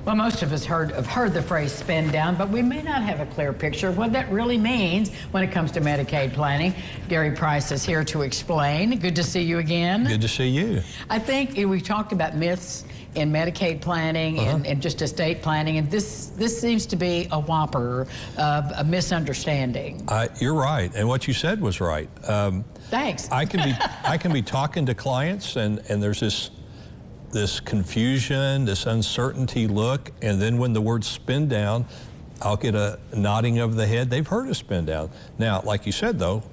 Well, most of us have heard the phrase spend down, but we may not have a clear picture of what that really means when it comes to Medicaid planning. Gary Price is here to explain. Good to see you again. Good to see you. I think we talked about myths in Medicaid planning and just estate planning, and this seems to be a whopper of a misunderstanding. You're right, and what you said was right. Thanks. I can be talking to clients, and there's this confusion, this uncertainty look, and then when the word spin down, I'll get a nodding of the head. They've heard of spin down. Now, like you said, though,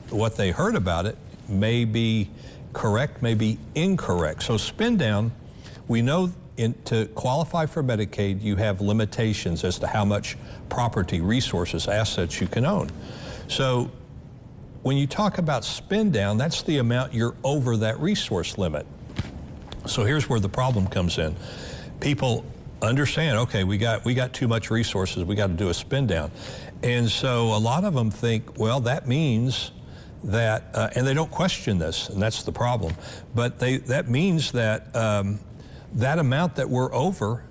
what they heard about it may be correct, may be incorrect. So spin down, we know to qualify for Medicaid, you have limitations as to how much property, resources, assets you can own. So when you talk about spin down, that's the amount you're over that resource limit. So here's where the problem comes in. People understand, okay, we got too much resources, we got to do a spin down. And so a lot of them think, well, that means that, and they don't question this, and that's the problem, but that means that that amount that we're over,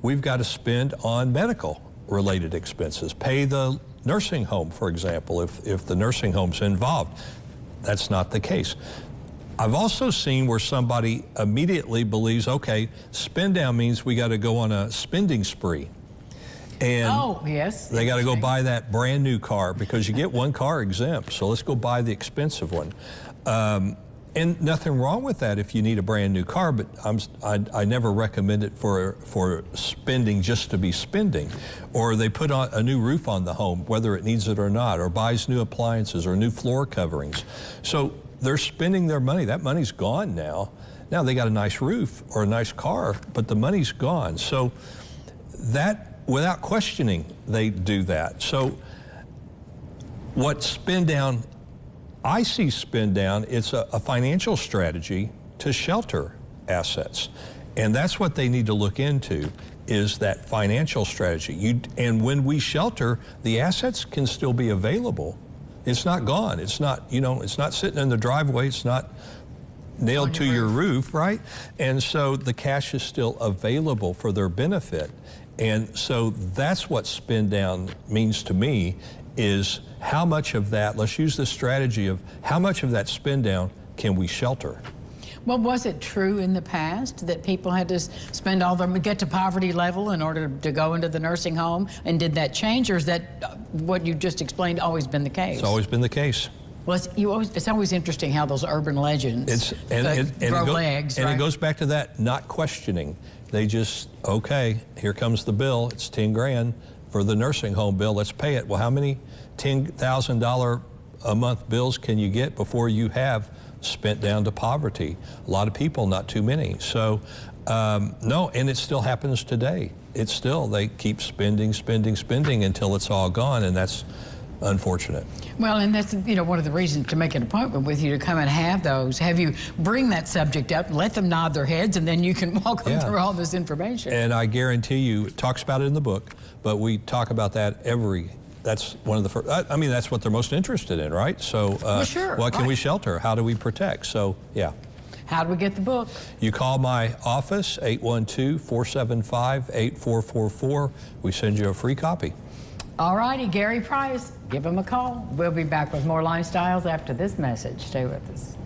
we've got to spend on medical related expenses, pay the nursing home, for example, if the nursing home's involved. That's not the case. I've also seen where somebody immediately believes, okay, spend down means we got to go on a spending spree. And oh, yes. They got to go buy that brand new car because you get one car exempt, so let's go buy the expensive one. And nothing wrong with that if you need a brand new car, but I never recommend it for spending just to be spending. Or they put on a new roof on the home, whether it needs it or not, or buys new appliances or new floor coverings. So they're spending their money. That money's gone now. Now they got a nice roof or a nice car, but the money's gone. So that, without questioning, they do that. So what spend down, I see spend down, it's a financial strategy to shelter assets. And that's what they need to look into, is that financial strategy. And when we shelter, the assets can still be available. It's not gone. It's not, it's not sitting in the driveway. It's not nailed to your roof, right? And so the cash is still available for their benefit. And so that's what spend down means to me, is how much of that, let's use the strategy of how much of that spend down can we shelter? Well, was it true in the past that people had to spend all their, get to poverty level in order to go into the nursing home? And did that change, or is that what you just explained always been the case? It's always been the case. Well, it's always interesting how those urban legends grow legs, and right? it goes back to that not questioning. They just, okay, here comes the bill. It's 10 grand for the nursing home bill. Let's pay it. Well, how many $10,000 a month bills can you get before you have spent down to poverty? A lot of people, not too many. So no, and it still happens today. It's still, they keep spending until it's all gone, and that's unfortunate. Well, and that's, one of the reasons to make an appointment with you, to come and have you bring that subject up, let them nod their heads, and then you can walk them through all this information. And I guarantee you, it talks about it in the book, but we talk about that that's one of the first, I mean, that's what they're most interested in, right? So well, sure, what can we shelter? How do we protect? So, yeah. How do we get the book? You call my office, 812-475-8444. We send you a free copy. All righty, Gary Price, give him a call. We'll be back with more lifestyles after this message. Stay with us.